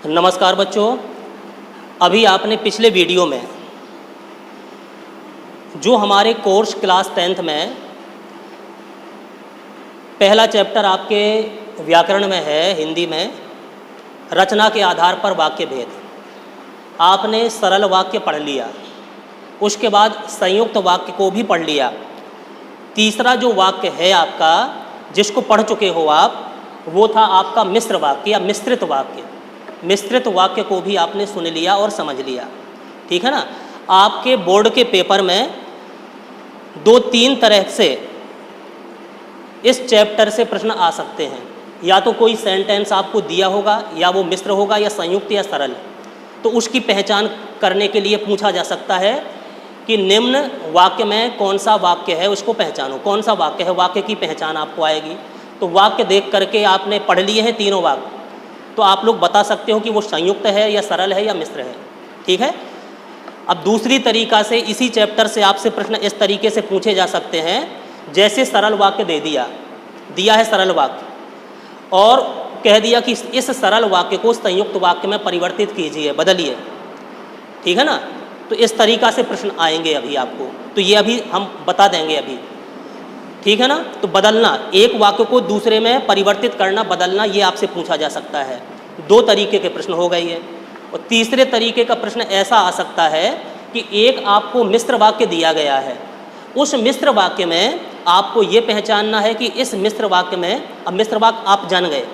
नमस्कार बच्चों। अभी आपने पिछले वीडियो में जो हमारे कोर्स क्लास 10th में पहला चैप्टर आपके व्याकरण में है, हिंदी में रचना के आधार पर वाक्य भेद, आपने सरल वाक्य पढ़ लिया। उसके बाद संयुक्त वाक्य को भी पढ़ लिया। तीसरा जो वाक्य है आपका, जिसको पढ़ चुके हो आप, वो था आपका मिश्र वाक्य या मिश्रित वाक्य। मिश्रित वाक्य को भी आपने सुन लिया और समझ लिया, ठीक है ना। आपके बोर्ड के पेपर में 2-3 तरह से इस चैप्टर से प्रश्न आ सकते हैं। या तो कोई सेंटेंस आपको दिया होगा, या वो मिश्र होगा, या संयुक्त या सरल, तो उसकी पहचान करने के लिए पूछा जा सकता है कि निम्न वाक्य में कौन सा वाक्य है, उसको पहचानो। कौन सा वाक्य है, वाक्य की पहचान आपको आएगी। तो वाक्य देख करके आपने पढ़ लिए हैं तीनों वाक्य, तो आप लोग बता सकते हो कि वो संयुक्त है या सरल है या मिश्र है, ठीक है। अब दूसरी तरीका से इसी चैप्टर से आपसे प्रश्न इस तरीके से पूछे जा सकते हैं, जैसे सरल वाक्य दिया है सरल वाक्य, और कह दिया कि इस सरल वाक्य को संयुक्त वाक्य में परिवर्तित कीजिए, बदलिए, ठीक है ना। तो इस तरीका से प्रश्न आएंगे अभी आपको, तो ये अभी हम बता देंगे अभी, ठीक है ना। तो बदलना, एक वाक्य को दूसरे में परिवर्तित करना, बदलना, ये आपसे पूछा जा सकता है। 2 तरीके के प्रश्न हो गए ये। और तीसरे तरीके का प्रश्न ऐसा आ सकता है कि एक आपको मिश्र वाक्य दिया गया है, उस मिश्र वाक्य में आपको ये पहचानना है कि इस मिश्र वाक्य में, अब मिश्र वाक्य आप जान गए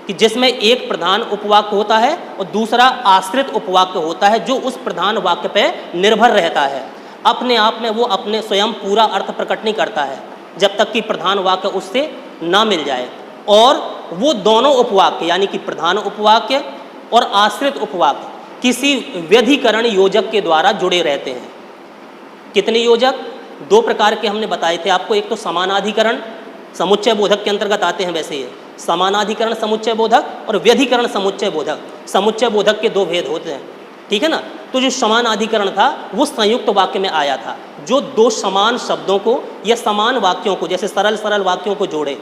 कि जिसमें एक प्रधान उपवाक्य होता है और दूसरा आश्रित उपवाक्य होता है, जो उस प्रधान वाक्य पे निर्भर रहता है। अपने आप में वो अपने स्वयं पूरा अर्थ प्रकट नहीं करता है जब तक कि प्रधान वाक्य उससे ना मिल जाए। और वो दोनों उपवाक्य यानी कि प्रधान उपवाक्य और आश्रित उपवाक्य किसी व्यधिकरण योजक के द्वारा जुड़े रहते हैं। कितने योजक? 2 प्रकार के हमने बताए थे आपको। एक तो समानाधिकरण समुच्चय बोधक के अंतर्गत आते हैं, वैसे ये समानाधिकरण समुच्चय बोधक और व्यधिकरण समुच्चय बोधक। समुच्चय बोधक के 2 भेद होते हैं, ठीक है ना। तो जो समानाधिकरण था वो संयुक्त वाक्य में आया था, जो 2 समान शब्दों को या समान वाक्यों को, जैसे सरल सरल वाक्यों को जोड़े,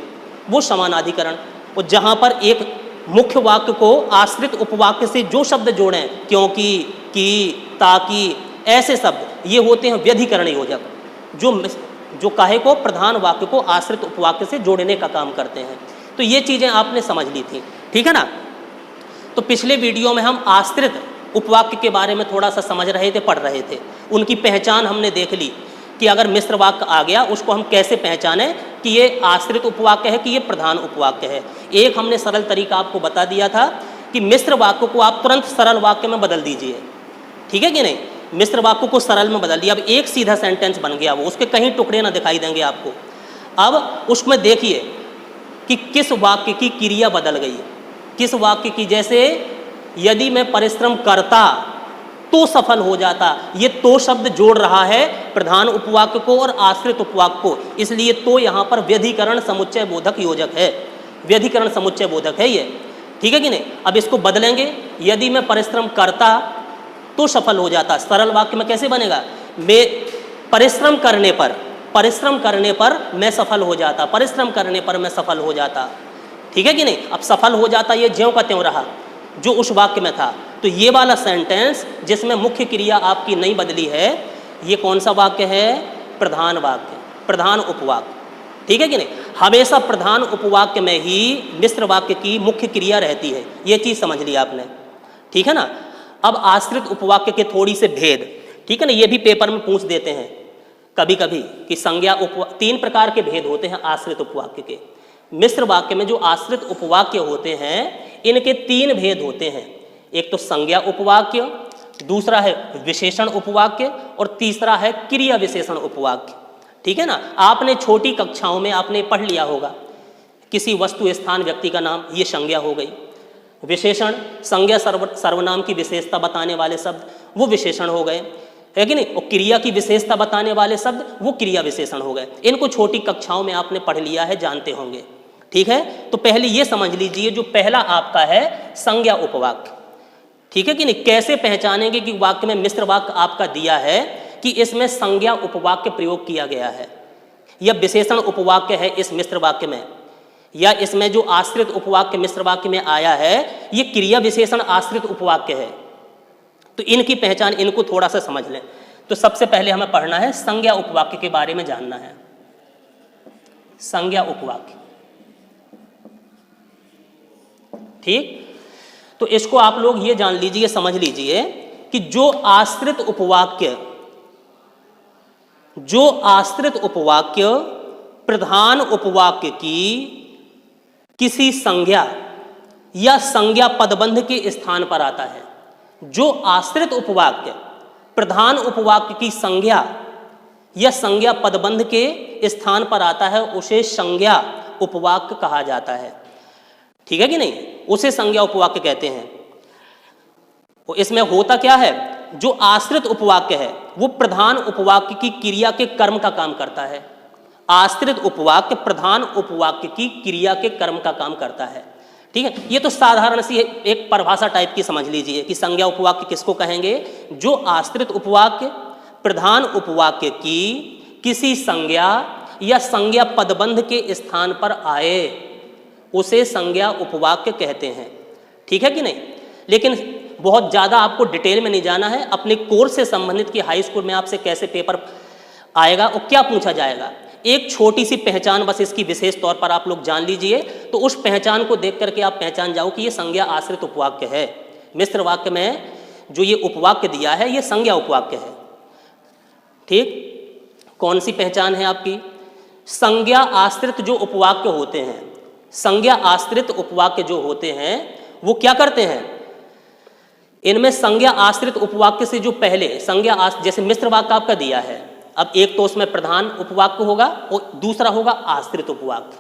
वो समानाधिकरण। और जहाँ पर एक मुख्य वाक्य को आश्रित उपवाक्य से जो शब्द जोड़ें, क्योंकि, कि, ताकि, ऐसे शब्द, ये होते हैं व्यधिकरण योजक, जो काहे को, प्रधान वाक्य को आश्रित उपवाक्य से जोड़ने का काम करते हैं। तो ये चीज़ें आपने समझ ली थी, ठीक है ना। तो पिछले वीडियो में हम आश्रित उपवाक्य के बारे में थोड़ा सा समझ रहे थे, पढ़ रहे थे। उनकी पहचान हमने देख ली कि अगर मिश्र वाक्य आ गया, उसको हम कैसे पहचानें कि ये आश्रित उपवाक्य है कि ये प्रधान उपवाक्य है। एक हमने सरल तरीका आपको बता दिया था कि मिश्र वाक्य को आप तुरंत सरल वाक्य में बदल दीजिए, ठीक है कि नहीं। मिश्र वाक्य को सरल में बदल दिया, अब एक सीधा सेंटेंस बन गया, वो उसके कहीं टुकड़े ना दिखाई देंगे आपको। अब उसमें देखिए कि किस वाक्य की क्रिया बदल गई, किस वाक्य की। जैसे यदि मैं परिश्रम करता तो सफल हो जाता, ये तो शब्द जोड़ रहा है प्रधान उपवाक्य को और आश्रित उपवाक्य को, इसलिए तो यहाँ पर व्यधिकरण समुच्चय बोधक योजक है, व्यधिकरण समुच्चय बोधक है ये, ठीक है कि नहीं। अब इसको बदलेंगे, यदि मैं परिश्रम करता तो सफल हो जाता, सरल वाक्य में कैसे बनेगा, मैं परिश्रम करने पर मैं सफल हो जाता, परिश्रम करने पर मैं सफल हो जाता, ठीक है कि नहीं। अब सफल हो जाता ये ज्यों का त्यों रहा जो उस वाक्य में था। तो ये वाला सेंटेंस जिसमें मुख्य क्रिया आपकी नहीं बदली है, ये कौन सा वाक्य है, प्रधान वाक्य, प्रधान उपवाक्य, ठीक है कि नहीं। हमेशा प्रधान उपवाक्य में ही मिश्र वाक्य की मुख्य क्रिया रहती है, ये चीज़ समझ ली आपने, ठीक है ना। अब आश्रित उपवाक्य के थोड़ी से भेद, ठीक है ना, ये भी पेपर में पूछ देते हैं कभी कभी कि संज्ञा 3 प्रकार के भेद होते हैं आश्रित उपवाक्य के। मिश्र वाक्य में जो आश्रित उपवाक्य होते हैं, इनके 3 भेद होते हैं। एक तो संज्ञा उपवाक्य, दूसरा है विशेषण उपवाक्य, और तीसरा है क्रिया विशेषण उपवाक्य, ठीक है ना। आपने छोटी कक्षाओं में आपने पढ़ लिया होगा, किसी वस्तु, स्थान, व्यक्ति का नाम, ये संज्ञा हो गई। विशेषण, संज्ञा सर्वनाम की विशेषता बताने वाले शब्द, वो विशेषण हो गए, है कि नहीं। और क्रिया की विशेषता बताने वाले शब्द, वो क्रिया विशेषण हो गए। इनको छोटी कक्षाओं में आपने पढ़ लिया है, जानते होंगे, ठीक है। तो पहले ये समझ लीजिए, जो पहला आपका है संज्ञा उपवाक्य, ठीक है कि नहीं। कैसे पहचानेंगे कि वाक्य में मिश्र वाक्य आपका दिया है कि इसमें संज्ञा उपवाक्य प्रयोग किया गया है या विशेषण उपवाक्य है इस मिश्र वाक्य में। या इसमें जो आश्रित उपवाक्य मिश्र वाक्य में आया है ये क्रिया विशेषण आश्रित उपवाक्य है। तो इनकी पहचान, इनको थोड़ा सा समझ लें। तो सबसे पहले हमें पढ़ना है संज्ञा उपवाक्य के बारे में जानना है। संज्ञा उपवाक्य, ठीक। तो इसको आप लोग ये जान लीजिए, समझ लीजिए कि जो आश्रित उपवाक्य प्रधान उपवाक्य की किसी संज्ञा या संज्ञा पदबंध के स्थान पर आता है, जो आश्रित उपवाक्य प्रधान उपवाक्य की संज्ञा या संज्ञा पदबंध के स्थान पर आता है, उसे संज्ञा उपवाक्य कहा जाता है। ठीक है कि नहीं, उसे संज्ञा उपवाक्य कहते हैं। तो इसमें होता क्या है, जो आश्रित उपवाक्य है वो प्रधान उपवाक्य की क्रिया के कर्म का काम करता है। आश्रित उपवाक्य प्रधान उपवाक्य की क्रिया के कर्म का काम करता है। ठीक है, ये तो साधारण सी एक परिभाषा टाइप की समझ लीजिए कि संज्ञा उपवाक्य किसको कहेंगे, जो आश्रित उपवाक्य प्रधान उपवाक्य की किसी संज्ञा या संज्ञा पदबंध के स्थान पर आए, उसे संज्ञा उपवाक्य कहते हैं। ठीक है कि नहीं। लेकिन बहुत ज़्यादा आपको डिटेल में नहीं जाना है। अपने कोर्स से संबंधित कि हाई स्कूल में आपसे कैसे पेपर आएगा और क्या पूछा जाएगा, एक छोटी सी पहचान बस इसकी विशेष तौर पर आप लोग जान लीजिए। तो उस पहचान को देख करके आप पहचान जाओ कि ये संज्ञा आश्रित उपवाक्य है। मिश्र वाक्य में जो ये उपवाक्य दिया है ये संज्ञा उपवाक्य है। ठीक, कौन सी पहचान है आपकी, संज्ञा आश्रित जो उपवाक्य होते हैं, संज्ञा आश्रित उपवाक्य जो होते हैं वो क्या करते हैं, इनमें संज्ञा आश्रित उपवाक्य से जो पहले संज्ञा जैसे मिश्र वाक्य आपका दिया है, अब एक तो उसमें प्रधान उपवाक्य होगा और दूसरा होगा आश्रित उपवाक्य।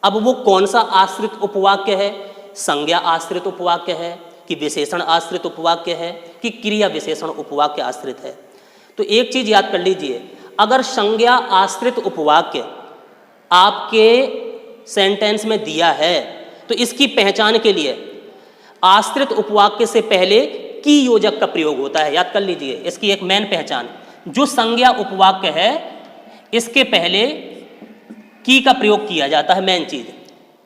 अब वो कौन सा आश्रित उपवाक्य है, संज्ञा आश्रित उपवाक्य है कि विशेषण आश्रित उपवाक्य है कि क्रिया विशेषण उपवाक्य आश्रित है। तो एक चीज याद कर लीजिए, अगर संज्ञा आश्रित उपवाक्य आपके सेंटेंस में दिया है तो इसकी पहचान के लिए आश्रित उपवाक्य से पहले की योजक का प्रयोग होता है। याद कर लीजिए, इसकी एक मेन पहचान, जो संज्ञा उपवाक्य है इसके पहले की का प्रयोग किया जाता है, मेन चीज।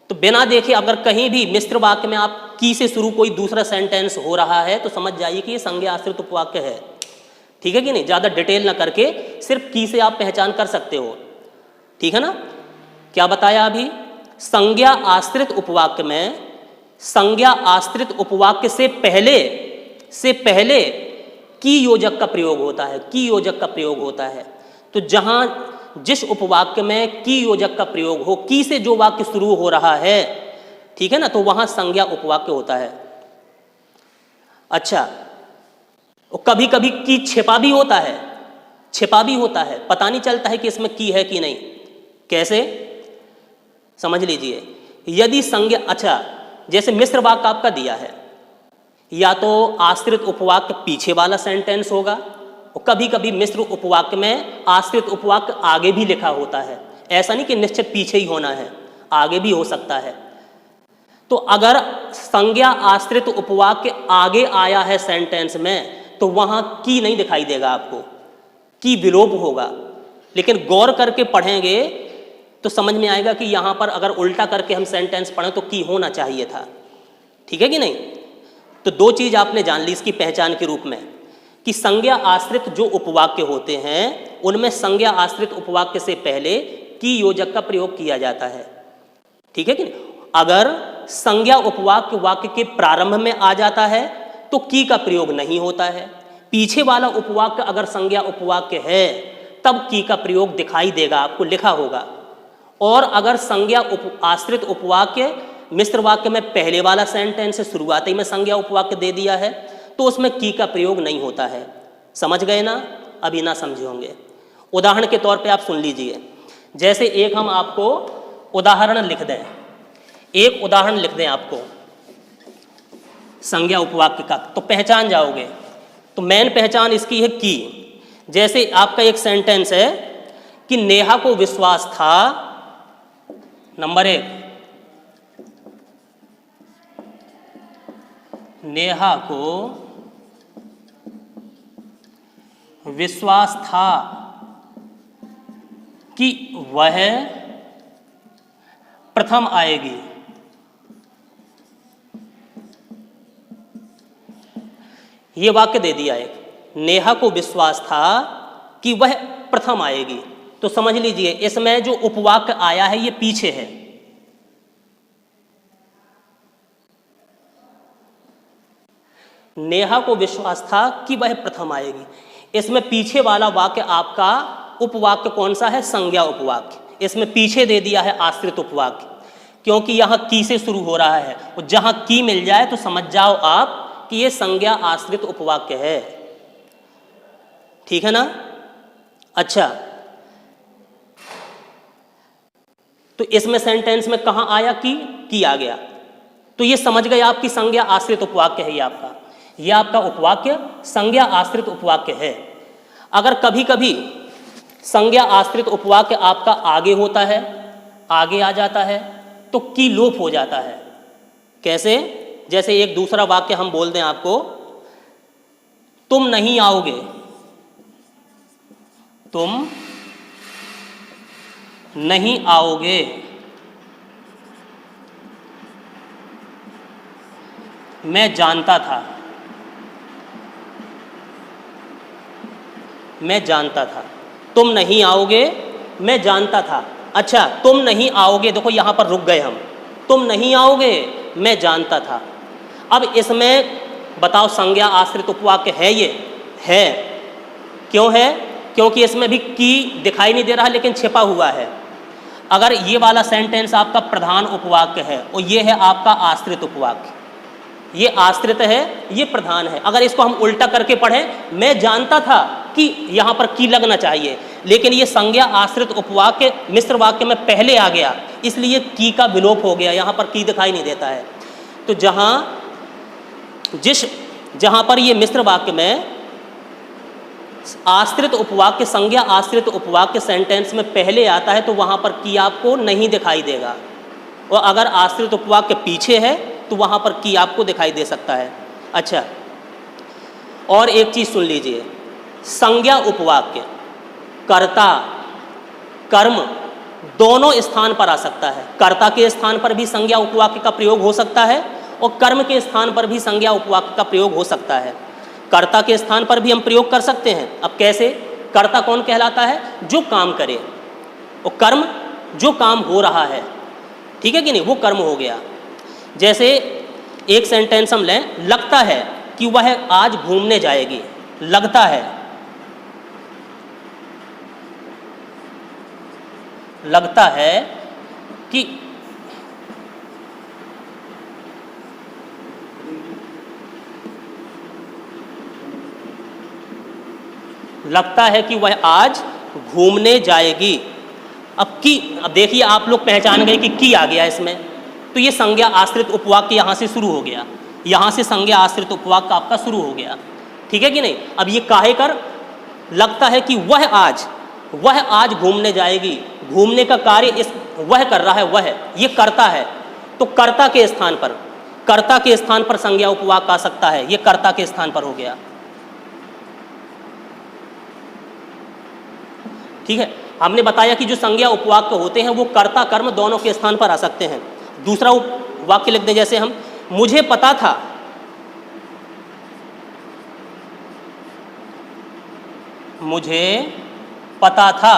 तो बिना देखे अगर कहीं भी मिश्र वाक्य में आप की से शुरू कोई दूसरा सेंटेंस हो रहा है तो समझ जाइए कि ये संज्ञा आश्रित उपवाक्य है। ठीक है कि नहीं, ज्यादा डिटेल ना करके सिर्फ की से आप पहचान कर सकते हो। ठीक है ना, क्या बताया अभी, संज्ञा आश्रित उपवाक्य में संज्ञा आश्रित उपवाक्य से पहले की योजक का प्रयोग होता है, की योजक का प्रयोग होता है। तो जहां जिस उपवाक्य में की योजक का प्रयोग हो, की से जो वाक्य शुरू हो रहा है, ठीक है ना, तो वहां संज्ञा उपवाक्य होता है। अच्छा, कभी कभी की छिपा भी होता है, छिपा भी होता है, पता नहीं चलता है कि इसमें की है कि नहीं। कैसे, समझ लीजिए, यदि संज्ञा, अच्छा जैसे मिश्र वाक्य आपका दिया है, या तो आश्रित उपवाक्य पीछे वाला सेंटेंस होगा और कभी कभी मिश्र उपवाक्य में आश्रित उपवाक्य आगे भी लिखा होता है। ऐसा नहीं कि निश्चित पीछे ही होना है, आगे भी हो सकता है। तो अगर संज्ञा आश्रित उपवाक्य आगे आया है सेंटेंस में तो वहां की नहीं दिखाई देगा आपको, की विलोप होगा। लेकिन गौर करके पढ़ेंगे तो समझ में आएगा कि यहां पर अगर उल्टा करके हम सेंटेंस पढ़ें तो की होना चाहिए था। ठीक है कि नहीं। तो दो चीज आपने जान ली इसकी पहचान के रूप में कि संज्ञा आश्रित जो उपवाक्य होते हैं उनमें संज्ञा आश्रित उपवाक्य से पहले की योजक का प्रयोग किया जाता है। ठीक है कि नहीं? अगर संज्ञा उपवाक्य वाक्य के प्रारंभ में आ जाता है तो की का प्रयोग नहीं होता है। पीछे वाला उपवाक्य अगर संज्ञा उपवाक्य है तब की का प्रयोग दिखाई देगा, आपको लिखा होगा। और अगर संज्ञा आश्रित उपवाक्य मिश्र वाक्य में पहले वाला सेंटेंस शुरुआती में संज्ञा उपवाक्य दे दिया है तो उसमें की का प्रयोग नहीं होता है। समझ गए ना, अभी ना समझे होंगे। उदाहरण के तौर पे आप सुन लीजिए, जैसे एक हम आपको उदाहरण लिख दें, एक उदाहरण लिख दें आपको संज्ञा उपवाक्य का, तो पहचान जाओगे। तो मेन पहचान इसकी है की। जैसे आपका एक सेंटेंस है कि नेहा को विश्वास था, नंबर 1, नेहा को विश्वास था कि वह प्रथम आएगी। ये वाक्य दे दिया है, नेहा को विश्वास था कि वह प्रथम आएगी। तो समझ लीजिए इसमें जो उपवाक्य आया है ये पीछे है। नेहा को विश्वास था कि वह प्रथम आएगी, इसमें पीछे वाला वाक्य आपका उपवाक्य कौन सा है? संज्ञा उपवाक्य। इसमें पीछे दे दिया है आश्रित उपवाक्य, क्योंकि यहां की से शुरू हो रहा है और जहां की मिल जाए तो समझ जाओ आप कि ये संज्ञा आश्रित उपवाक्य है। ठीक है ना? अच्छा, तो इसमें सेंटेंस में कहां आया की आ गया, तो ये समझ गए आपकी संज्ञा आश्रित उपवाक्य है। ये आपका उपवाक्य संज्ञा आश्रित उपवाक्य है। अगर कभी कभी संज्ञा आश्रित उपवाक्य आपका आगे होता है, आगे आ जाता है, तो की लोप हो जाता है। कैसे? जैसे एक दूसरा वाक्य हम बोल दें आपको, तुम नहीं आओगे, तुम नहीं आओगे, मैं जानता था, मैं जानता था। तुम नहीं आओगे, मैं जानता था। अच्छा, तुम नहीं आओगे, देखो यहां पर रुक गए हम, तुम नहीं आओगे, मैं जानता था। अब इसमें बताओ संज्ञा आश्रित उपवाक्य है? ये है। क्यों है? क्योंकि इसमें भी की दिखाई नहीं दे रहा लेकिन छिपा हुआ है। अगर ये वाला सेंटेंस आपका प्रधान उपवाक्य है और ये है आपका आश्रित उपवाक्य, ये आश्रित है, ये प्रधान है। अगर इसको हम उल्टा करके पढ़ें, मैं जानता था कि यहाँ पर की लगना चाहिए, लेकिन ये संज्ञा आश्रित उपवाक्य मिश्र वाक्य में पहले आ गया, इसलिए की का विलोप हो गया, यहाँ पर की दिखाई नहीं देता है। तो जहाँ पर ये मिश्र वाक्य में आश्रित उपवाक्य संज्ञा आश्रित उपवाक्य सेंटेंस में पहले आता है तो वहाँ पर की आपको नहीं दिखाई देगा, और अगर आश्रित उपवाक्य पीछे है तो वहाँ पर की आपको दिखाई दे सकता है। अच्छा, और एक चीज़ सुन लीजिए, संज्ञा उपवाक्य कर्ता कर्म दोनों स्थान पर आ सकता है। कर्ता के स्थान पर भी संज्ञा उपवाक्य का प्रयोग हो सकता है और कर्म के स्थान पर भी संज्ञा उपवाक्य का प्रयोग हो सकता है। कर्ता के स्थान पर भी हम प्रयोग कर सकते हैं। अब कैसे? कर्ता कौन कहलाता है? जो काम करे, और कर्म जो काम हो रहा है। ठीक है कि नहीं? वो कर्म हो गया। जैसे एक सेंटेंस हम लें, लगता है कि वह आज घूमने जाएगी। लगता है, लगता है कि वह आज घूमने जाएगी। अब देखिए आप लोग पहचान गए कि की आ गया इसमें, तो ये संज्ञा आश्रित उपवाक्य यहाँ से शुरू हो गया, यहाँ से संज्ञा आश्रित उपवाक्य आपका शुरू हो गया। ठीक है कि नहीं? अब ये काहे कर लगता है कि वह आज घूमने जाएगी, घूमने का कार्य वह कर रहा है, वह ये करता है, तो कर्ता के स्थान पर संज्ञा उपवाक्य आ सकता है। ये कर्ता के स्थान पर हो गया। ठीक है, हमने बताया कि जो संज्ञा उपवाक्य होते हैं वो कर्ता कर्म दोनों के स्थान पर आ सकते हैं। दूसरा वाक्य लिख दें, जैसे हम, मुझे पता था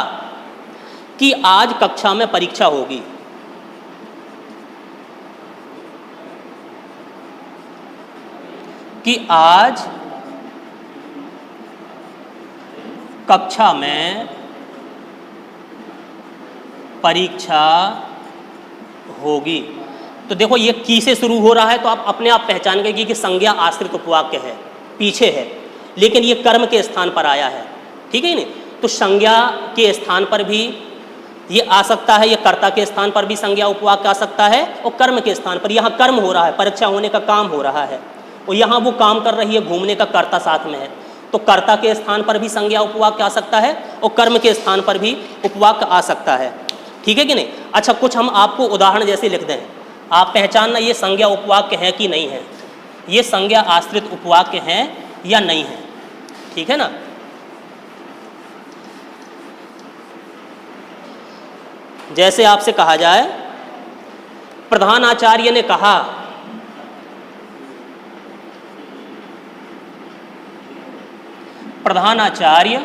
कि आज कक्षा में परीक्षा होगी। कि आज कक्षा में परीक्षा होगी। तो देखो ये की से शुरू हो रहा है, तो आप अपने आप पहचान गए कि संज्ञा आश्रित उपवाक्य है, पीछे है, लेकिन ये कर्म के स्थान पर आया है। ठीक है नहीं? तो संज्ञा के स्थान पर भी ये आ सकता है, ये कर्ता के स्थान पर भी संज्ञा उपवाक्य आ सकता है, और कर्म के स्थान पर, यहाँ कर्म हो रहा है, परीक्षा होने का काम हो रहा है, और यहाँ वो काम कर रही है, घूमने का कर्ता साथ में है, तो कर्ता के स्थान पर भी संज्ञा उपवाक्य आ सकता है और कर्म के स्थान पर भी उपवाक्य आ सकता है। ठीक है कि नहीं? अच्छा, कुछ हम आपको उदाहरण जैसे लिख दें, आप पहचानना ये संज्ञा उपवाक्य है कि नहीं है, ये संज्ञा आश्रित उपवाक्य है या नहीं है। ठीक है ना? जैसे आपसे कहा जाए प्रधानाचार्य ने कहा, प्रधानाचार्य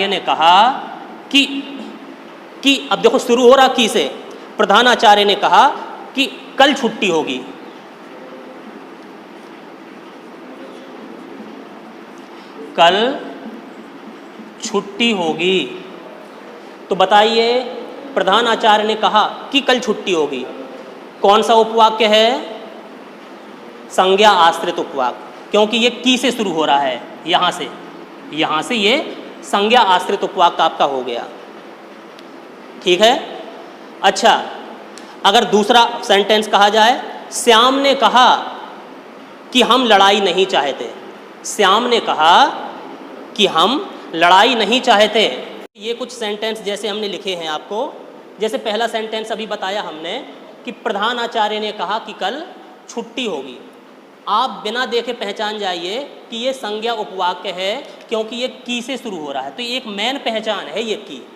ने कहा कि अब देखो शुरू हो रहा की से। प्रधानाचार्य ने कहा कि कल छुट्टी होगी। कल छुट्टी होगी। तो बताइए, प्रधानाचार्य ने कहा कि कल छुट्टी होगी, कौन सा उपवाक्य है? संज्ञा आश्रित उपवाक्य, क्योंकि ये की से शुरू हो रहा है। यहाँ से ये संज्ञा आश्रित उपवाक्य आपका हो गया। ठीक है। अच्छा, अगर दूसरा सेंटेंस कहा जाए, श्याम ने कहा कि हम लड़ाई नहीं चाहते। श्याम ने कहा कि हम लड़ाई नहीं चाहते। ये कुछ सेंटेंस जैसे हमने लिखे हैं आपको। जैसे पहला सेंटेंस अभी बताया हमने कि प्रधानाचार्य ने कहा कि कल छुट्टी होगी। आप बिना देखे पहचान जाइए कि ये संज्ञा उपवाक्य है, क्योंकि ये की से शुरू हो रहा है। तो एक मेन पहचान है ये की।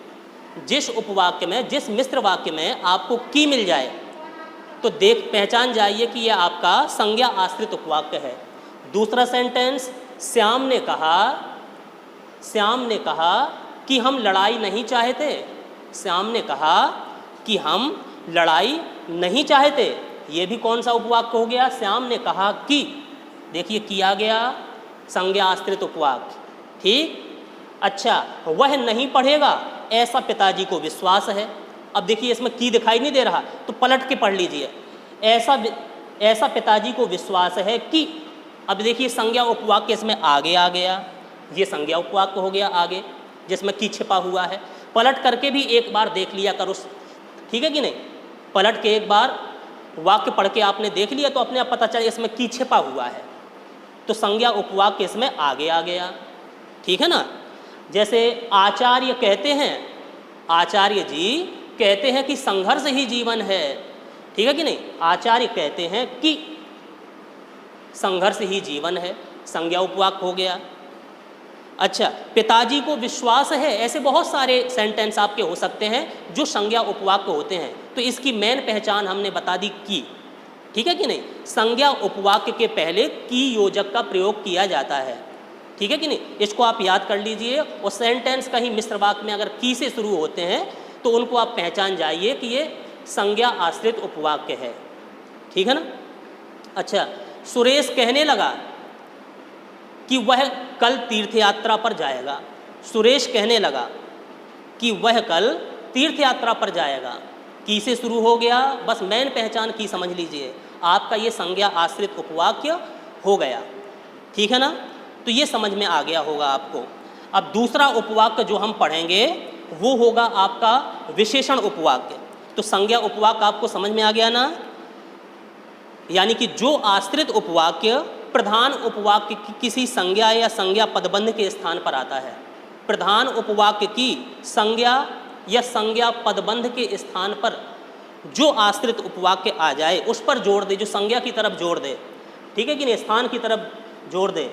जिस उपवाक्य में, जिस मिश्र वाक्य में आपको की मिल जाए तो पहचान जाइए कि ये आपका संज्ञा आश्रित उपवाक्य है। दूसरा सेंटेंस, श्याम ने कहा कि हम लड़ाई नहीं चाहते। श्याम ने कहा कि हम लड़ाई नहीं चाहते। ये भी कौन सा उपवाक्य हो गया? श्याम ने कहा कि, देखिए किया गया, संज्ञा आश्रित उपवाक्य। ठीक। अच्छा, वह नहीं पढ़ेगा ऐसा पिताजी को विश्वास है। अब देखिए इसमें की दिखाई नहीं दे रहा, तो पलट के पढ़ लीजिए। ऐसा पिताजी को विश्वास है कि, अब देखिए संज्ञा उपवाक्य इसमें आगे आ गया। ये संज्ञा उपवाक्य हो गया आगे, जिसमें की छिपा हुआ है। पलट करके भी एक बार देख लिया करो, ठीक है कि नहीं? पलट के एक बार वाक्य पढ़ के आपने देख लिया तो अपने आप पता चला इसमें की छिपा हुआ है। तो संज्ञा उपवाक्य इसमें आगे आ गया। ठीक है ना। जैसे आचार्य कहते हैं, आचार्य जी कहते हैं कि संघर्ष ही जीवन है। ठीक है कि नहीं? आचार्य कहते हैं कि संघर्ष ही जीवन है, संज्ञा उपवाक्य हो गया। अच्छा, पिताजी को विश्वास है। ऐसे बहुत सारे सेंटेंस आपके हो सकते हैं जो संज्ञा उपवाक्य होते हैं। तो इसकी मेन पहचान हमने बता दी की। ठीक है कि नहीं? संज्ञा उपवाक्य के पहले की योजक का प्रयोग किया जाता है। ठीक है कि नहीं? इसको आप याद कर लीजिए। और सेंटेंस कहीं मिश्र वाक्य में अगर की से शुरू होते हैं तो उनको आप पहचान जाइए कि ये संज्ञा आश्रित उपवाक्य है। ठीक है ना। अच्छा, सुरेश कहने लगा कि वह कल तीर्थ यात्रा पर जाएगा। सुरेश कहने लगा कि वह कल तीर्थ यात्रा पर जाएगा। की से शुरू हो गया, बस मेन पहचान की समझ लीजिए, आपका ये संज्ञा आश्रित उपवाक्य हो गया। ठीक है ना। तो ये समझ में आ गया होगा आपको। अब दूसरा उपवाक्य जो हम पढ़ेंगे वो होगा आपका विशेषण उपवाक्य। तो संज्ञा उपवाक्य आपको समझ में आ गया ना। यानी कि जो आश्रित उपवाक्य प्रधान उपवाक्य की किसी संज्ञा या संज्ञा पदबंध के स्थान पर आता है। प्रधान उपवाक्य की संज्ञा या संज्ञा पदबंध के स्थान पर जो आश्रित उपवाक्य आ जाए उस पर जोड़ दे, जो संज्ञा की तरफ जोड़ दे। ठीक है कि नहीं? स्थान की तरफ जोड़ दे।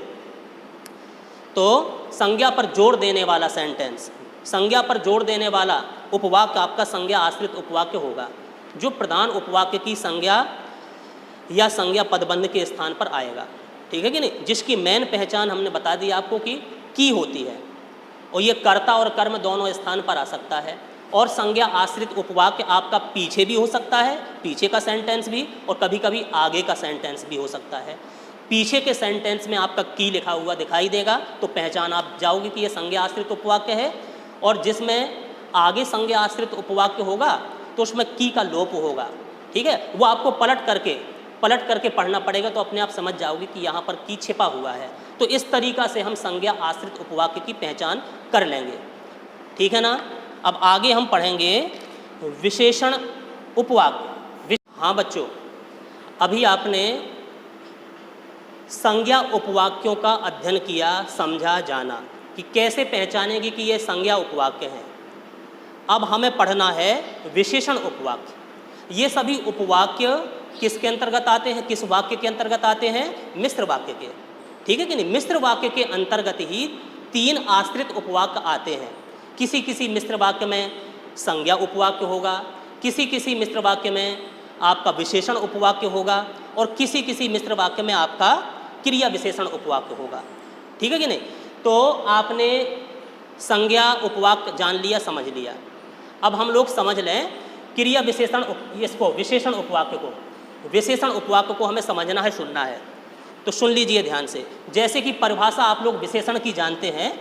तो संज्ञा पर जोड़ देने वाला सेंटेंस, संज्ञा पर जोड़ देने वाला उपवाक्य आपका संज्ञा आश्रित उपवाक्य होगा, जो प्रधान उपवाक्य की संज्ञा या संज्ञा पदबंध के स्थान पर आएगा। ठीक है कि नहीं? जिसकी मेन पहचान हमने बता दी आपको कि की होती है, और ये कर्ता और कर्म दोनों स्थान पर आ सकता है। और संज्ञा आश्रित उपवाक्य आपका पीछे भी हो सकता है, पीछे का सेंटेंस भी, और कभी कभी आगे का सेंटेंस भी हो सकता है। पीछे के सेंटेंस में आपका की लिखा हुआ दिखाई देगा तो पहचान आप जाओगे कि ये संज्ञा आश्रित उपवाक्य है। और जिसमें आगे संज्ञा आश्रित उपवाक्य होगा तो उसमें की का लोप होगा। ठीक है, वो आपको पलट करके पढ़ना पड़ेगा, तो अपने आप समझ जाओगे कि यहाँ पर की छिपा हुआ है। तो इस तरीक़ा से हम संज्ञा आश्रित उपवाक्य की पहचान कर लेंगे। ठीक है ना। अब आगे हम पढ़ेंगे विशेषण उपवाक्य। हाँ बच्चों, अभी आपने संज्ञा उपवाक्यों का अध्ययन किया, समझा, जाना कि कैसे पहचानेंगे कि ये संज्ञा उपवाक्य हैं। अब हमें पढ़ना है विशेषण उपवाक्य। ये सभी उपवाक्य किसके अंतर्गत आते हैं, किस वाक्य के अंतर्गत आते हैं? मिश्र वाक्य के। ठीक है कि नहीं? मिश्र वाक्य के अंतर्गत ही तीन आश्रित उपवाक्य आते हैं किसी किसी मिश्र वाक्य में संज्ञा उपवाक्य होगा, किसी किसी मिश्र वाक्य में आपका विशेषण उपवाक्य होगा और किसी किसी मिश्र वाक्य में आपका क्रिया विशेषण उपवाक्य होगा। ठीक है कि नहीं? तो आपने संज्ञा उपवाक्य जान लिया, समझ लिया। अब हम लोग समझ लें क्रिया विशेषण इसको विशेषण उपवाक्य को, विशेषण उपवाक्य को हमें समझना है, सुनना है। तो सुन लीजिए ध्यान से। जैसे कि परिभाषा आप लोग विशेषण की जानते हैं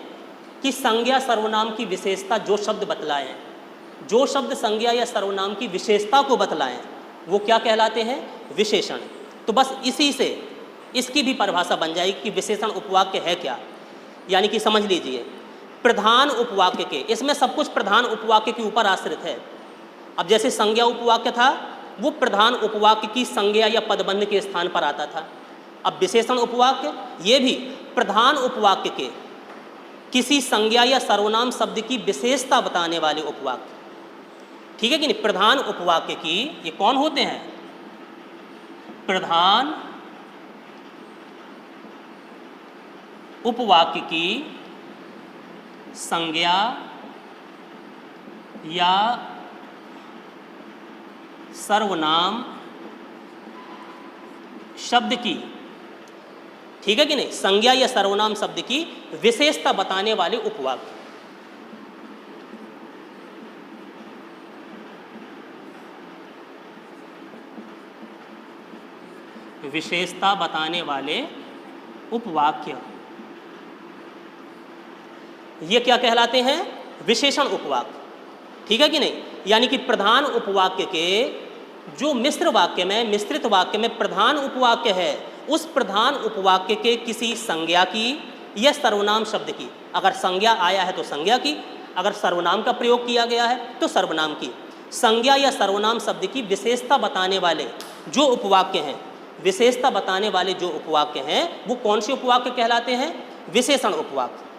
कि संज्ञा सर्वनाम की विशेषता जो शब्द बतलाएं, जो शब्द संज्ञा या सर्वनाम की विशेषता को बतलाएं वो क्या कहलाते हैं? विशेषण। तो बस इसी से इसकी भी परिभाषा बन जाएगी कि विशेषण उपवाक्य है क्या। यानी कि समझ लीजिए प्रधान उपवाक्य के, इसमें सब कुछ प्रधान उपवाक्य के ऊपर आश्रित है। अब जैसे संज्ञा उपवाक्य था वो प्रधान उपवाक्य की संज्ञा या पदबंध के स्थान पर आता था। अब विशेषण उपवाक्य ये भी प्रधान उपवाक्य के किसी संज्ञा या सर्वनाम शब्द की विशेषता बताने वाले उपवाक्य। ठीक है कि नहीं? प्रधान उपवाक्य की ये कौन होते हैं? प्रधान उपवाक्य की संज्ञा या सर्वनाम शब्द की, ठीक है कि नहीं, संज्ञा या सर्वनाम शब्द की विशेषता बताने वाले उपवाक्य। विशेषता बताने वाले उपवाक्य ये क्या कहलाते हैं? विशेषण उपवाक्य। ठीक है कि नहीं? यानी कि प्रधान उपवाक्य के जो मिश्र वाक्य में, मिश्रित वाक्य में प्रधान उपवाक्य है, उस प्रधान उपवाक्य के किसी संज्ञा की या सर्वनाम शब्द की, अगर संज्ञा आया है तो संज्ञा की, अगर सर्वनाम का प्रयोग किया गया है तो सर्वनाम की, संज्ञा या सर्वनाम शब्द की विशेषता बताने वाले जो उपवाक्य हैं, विशेषता बताने वाले जो उपवाक्य हैं वो कौन से उपवाक्य कहलाते हैं? विशेषण उपवाक्य।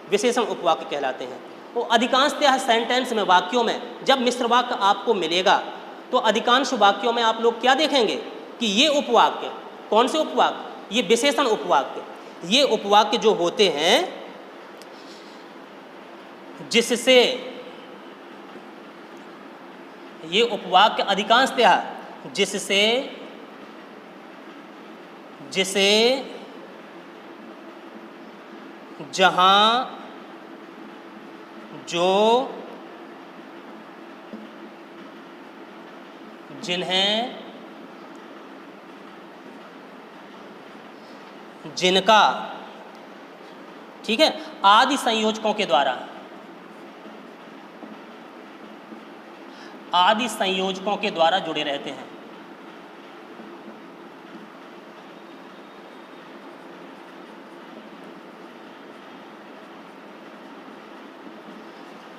विशेषण उपवाक्य कहलाते हैं। तो अधिकांशतः सेंटेंस में, वाक्यों में जब मिश्र वाक्य आपको मिलेगा तो अधिकांश वाक्यों में आप लोग क्या देखेंगे कि ये उपवाक्य, कौन से उपवाक्य? ये विशेषण उपवाक्य। ये उपवाक्य जो होते हैं जिससे, ये उपवाक्य अधिकांशतः जिससे, जिसे, जहां, जो, जिन्हें, जिनका, ठीक है, आदि संयोजकों के द्वारा, आदि संयोजकों के द्वारा जुड़े रहते हैं।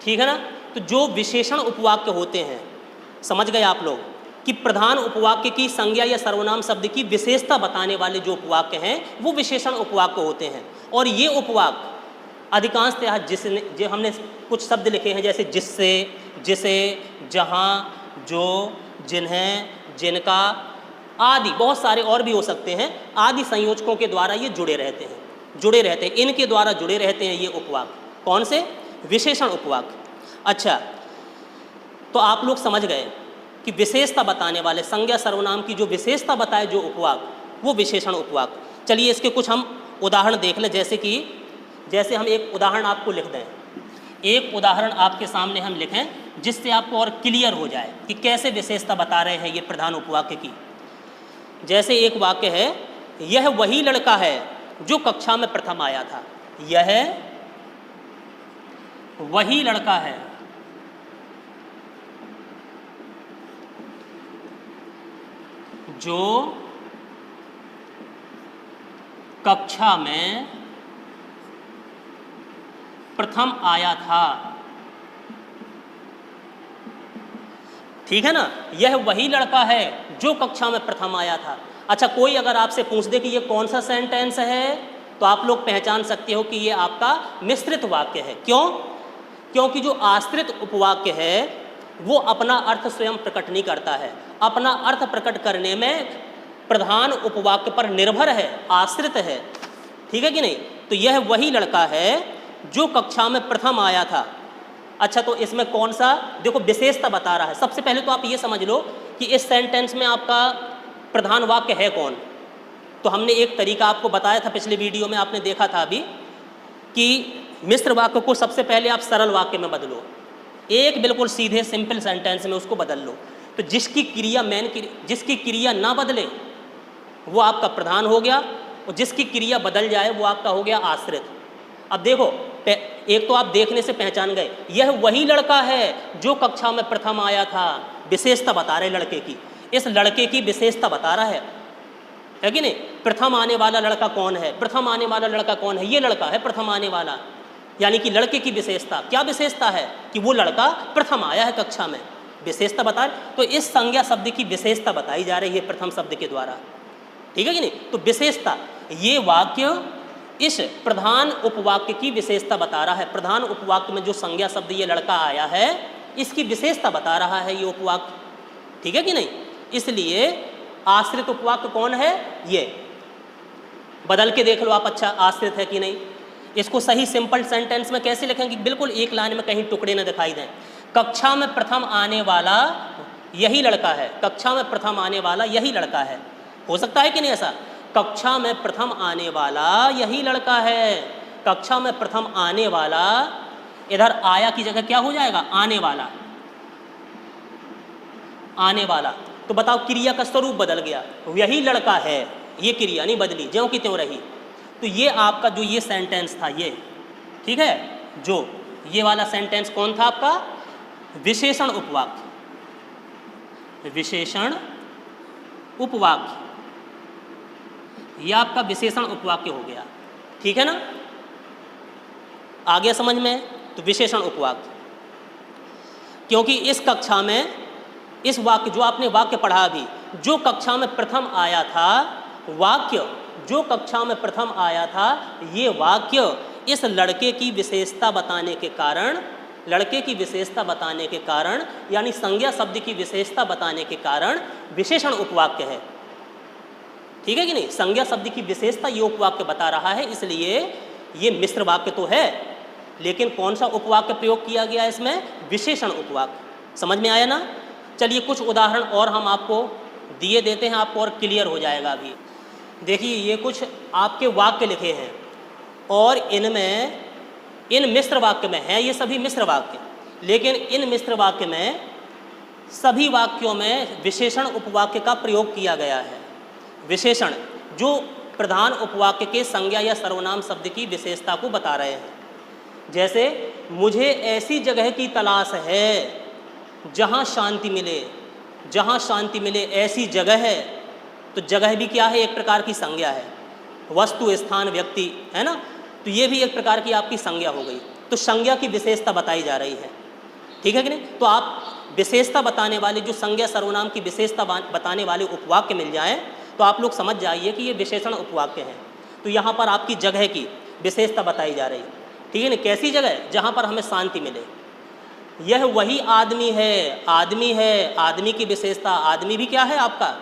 ठीक है ना? तो जो विशेषण उपवाक्य होते हैं, समझ गए आप लोग कि प्रधान उपवाक्य की संज्ञा या सर्वनाम शब्द की विशेषता बताने वाले जो उपवाक्य हैं वो विशेषण उपवाक्य होते हैं। और ये उपवाक्य अधिकांशतः जिसने, जो हमने कुछ शब्द लिखे हैं जैसे जिससे, जिसे, जहां, जो, जिन्हें, जिनका आदि, बहुत सारे और भी हो सकते हैं, आदि संयोजकों के द्वारा ये जुड़े रहते हैं, जुड़े रहते हैं, इनके द्वारा जुड़े रहते हैं ये उपवाक्य। कौन से? विशेषण उपवाक्य। अच्छा, तो आप लोग समझ गए कि विशेषता बताने वाले, संज्ञा सर्वनाम की जो विशेषता बताए जो उपवाक्य वो विशेषण उपवाक्य। चलिए इसके कुछ हम उदाहरण देख लें। जैसे हम एक उदाहरण आपको लिख दें, एक उदाहरण आपके सामने हम लिखें जिससे आपको और क्लियर हो जाए कि कैसे विशेषता बता रहे हैं ये प्रधान उपवाक्य की। जैसे एक वाक्य है, यह वही लड़का है जो कक्षा में प्रथम आया था। यह वही लड़का है जो कक्षा में प्रथम आया था। ठीक है ना? यह वही लड़का है जो कक्षा में प्रथम आया था। अच्छा, कोई अगर आपसे पूछ दे कि ये कौन सा सेंटेंस है तो आप लोग पहचान सकते हो कि ये आपका मिश्रित वाक्य है। क्यों? क्योंकि जो आश्रित उपवाक्य है वो अपना अर्थ स्वयं प्रकट नहीं करता है, अपना अर्थ प्रकट करने में प्रधान उपवाक्य पर निर्भर है, आश्रित है। ठीक है कि नहीं? तो यह वही लड़का है जो कक्षा में प्रथम आया था। अच्छा, तो इसमें कौन सा, देखो विशेषता बता रहा है। सबसे पहले तो आप ये समझ लो कि इस सेंटेंस में आपका प्रधान वाक्य है कौन। तो हमने एक तरीका आपको बताया था पिछले वीडियो में, आपने देखा था अभी, कि मिश्र वाक्य को सबसे पहले आप सरल वाक्य में बदलो, एक बिल्कुल सीधे सिंपल सेंटेंस में उसको बदल लो। तो जिसकी क्रिया ना बदले वो आपका प्रधान हो गया, और जिसकी क्रिया बदल जाए वो आपका हो गया आश्रित। अब देखो, एक तो आप देखने से पहचान गए, यह वही लड़का है जो कक्षा में प्रथम आया था। विशेषता बता रहे लड़के की, इस लड़के की विशेषता बता रहा है कि नहीं। प्रथम आने वाला लड़का कौन है, प्रथम आने वाला लड़का कौन है, ये लड़का है प्रथम आने वाला। यानी कि लड़के की विशेषता, क्या विशेषता है कि वो लड़का प्रथम आया है कक्षा में, विशेषता बता रहे। तो इस संज्ञा शब्द की विशेषता बताई जा रही है प्रथम शब्द के द्वारा, ठीक है कि नहीं। तो विशेषता, ये वाक्य इस प्रधान उपवाक्य की विशेषता बता रहा है। प्रधान उपवाक्य में जो संज्ञा शब्द ये लड़का आया है, इसकी विशेषता बता रहा है ये उपवाक्य, ठीक है कि नहीं। इसलिए आश्रित उपवाक्य कौन है, ये बदल के देख लो आप, अच्छा आश्रित है कि नहीं। इसको सही सिंपल सेंटेंस में कैसे लिखेंगे, बिल्कुल एक लाइन में, कहीं टुकड़े न दिखाई दें। कक्षा में प्रथम आने वाला यही लड़का है, कक्षा में प्रथम आने वाला यही लड़का है। हो सकता है कि नहीं ऐसा, कक्षा में प्रथम आने वाला यही लड़का है। कक्षा में प्रथम आने वाला, इधर आया की जगह क्या हो जाएगा, आने वाला, आने वाला। तो बताओ, क्रिया का स्वरूप बदल गया, यही लड़का है, ये क्रिया नहीं बदली, ज्यों की त्यों रही। तो ये आपका जो ये सेंटेंस था ये, ठीक है, जो ये वाला सेंटेंस कौन था आपका, विशेषण उपवाक्य, विशेषण उपवाक्य, ये आपका विशेषण उपवाक्य हो गया, ठीक है ना। आ गया समझ में। तो विशेषण उपवाक्य, क्योंकि इस कक्षा में इस वाक्य, जो आपने वाक्य पढ़ा अभी, जो कक्षा में प्रथम आया था, वाक्य जो कक्षा में प्रथम आया था, ये वाक्य इस लड़के की विशेषता बताने के कारण, लड़के की विशेषता बताने के कारण, यानी संज्ञा शब्द की विशेषता बताने के कारण विशेषण उपवाक्य है, ठीक है कि नहीं। संज्ञा शब्द की विशेषता ये उपवाक्य बता रहा है, इसलिए ये मिश्र वाक्य तो है, लेकिन कौन सा उपवाक्य प्रयोग किया गया है इसमें, विशेषण उपवाक्य। समझ में आया ना। चलिए कुछ उदाहरण और हम आपको दिए देते हैं, आपको और क्लियर हो जाएगा। अभी देखिए, ये कुछ आपके वाक्य लिखे हैं, और इनमें, इन मिश्र वाक्य में है, ये सभी मिश्र वाक्य, लेकिन इन मिश्र वाक्य में सभी वाक्यों में विशेषण उपवाक्य का प्रयोग किया गया है। विशेषण जो प्रधान उपवाक्य के संज्ञा या सर्वनाम शब्द की विशेषता को बता रहे हैं। जैसे, मुझे ऐसी जगह की तलाश है जहाँ शांति मिले, जहाँ शांति मिले, ऐसी जगह है। तो जगह भी क्या है, एक प्रकार की संज्ञा है, वस्तु, स्थान, व्यक्ति, है ना। तो ये भी एक प्रकार की आपकी संज्ञा हो गई। तो संज्ञा की विशेषता बताई जा रही है, ठीक है कि नहीं। तो आप विशेषता बताने वाले, जो संज्ञा सर्वनाम की विशेषता बताने वाले उपवाक्य मिल जाएं, तो आप लोग समझ जाइए कि ये विशेषण उपवाक्य है। तो यहाँ पर आपकी जगह की विशेषता बताई जा रही है, ठीक है ना। कैसी जगह, जहाँ पर हमें शांति मिले। यह वही आदमी है, आदमी है, आदमी की विशेषता, आदमी भी क्या है आपका,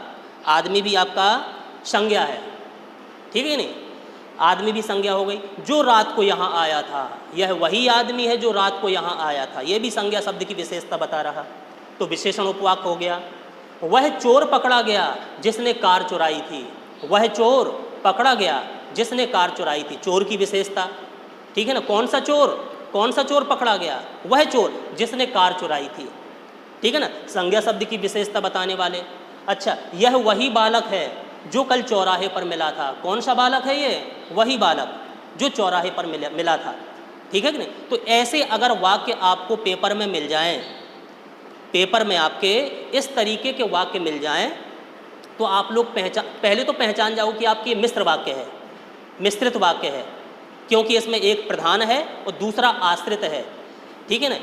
आदमी भी आपका संज्ञा है, ठीक है नहीं। आदमी भी संज्ञा हो गई। जो रात को यहाँ आया था, यह वही आदमी है जो रात को यहाँ आया था, यह भी संज्ञा शब्द की विशेषता बता रहा। तो विशेषण उपवाक्य हो गया। वह चोर पकड़ा गया जिसने कार चुराई थी, वह चोर पकड़ा गया जिसने कार चुराई थी, चोर की विशेषता, ठीक है ना। कौन सा चोर, कौन सा चोर पकड़ा गया, वह चोर जिसने कार चुराई थी, ठीक है ना, संज्ञा शब्द की विशेषता बताने वाले। अच्छा, यह वही बालक है जो कल चौराहे पर मिला था। कौन सा बालक है ये, वही बालक जो चौराहे पर मिला था, ठीक है कि नहीं। तो ऐसे अगर वाक्य आपको पेपर में मिल जाएं, पेपर में आपके इस तरीके के वाक्य मिल जाएं, तो आप लोग पहले तो पहचान जाओ कि आपकी मिश्र वाक्य है, मिश्रित वाक्य है, क्योंकि इसमें एक प्रधान है और दूसरा आश्रित है, ठीक है ना।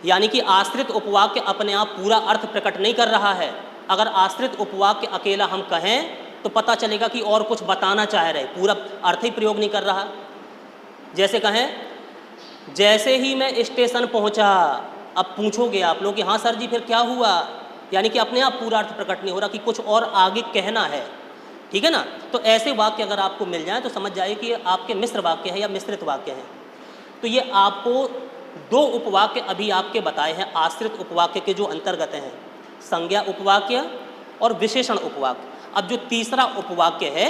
यानी कि आश्रित उपवाक्य अपने आप पूरा अर्थ प्रकट नहीं कर रहा है। अगर आश्रित उपवाक्य अकेला हम कहें तो पता चलेगा कि और कुछ बताना चाह रहे, पूरा अर्थ ही प्रयोग नहीं कर रहा। जैसे कहें, जैसे ही मैं स्टेशन पहुंचा, अब पूछोगे आप लोग कि हाँ सर जी फिर क्या हुआ, यानी कि अपने आप पूरा अर्थ प्रकट नहीं हो रहा कि कुछ और आगे कहना है, ठीक है ना। तो ऐसे वाक्य अगर आपको मिल जाए तो समझ जाइए कि ये आपके मिश्र वाक्य हैं या मिश्रित वाक्य हैं। तो ये आपको दो उपवाक्य अभी आपके बताए हैं आश्रित उपवाक्य के जो अंतर्गत हैं, संज्ञा उपवाक्य और विशेषण उपवाक्य। अब जो तीसरा उपवाक्य है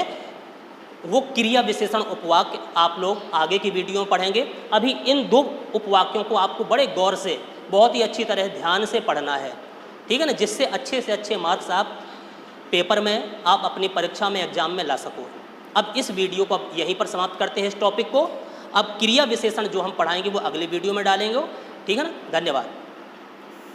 वो क्रिया विशेषण उपवाक्य आप लोग आगे की वीडियो में पढ़ेंगे। अभी इन दो उपवाक्यों को आपको बड़े गौर से, बहुत ही अच्छी तरह ध्यान से पढ़ना है, ठीक है ना, जिससे अच्छे से अच्छे मार्क्स आप पेपर में, आप अपनी परीक्षा में, एग्जाम में ला सको। अब इस वीडियो को अब यहीं पर समाप्त करते हैं इस टॉपिक को। अब क्रिया विशेषण जो हम पढ़ाएंगे वो अगली वीडियो में डालेंगे, ठीक है ना। धन्यवाद।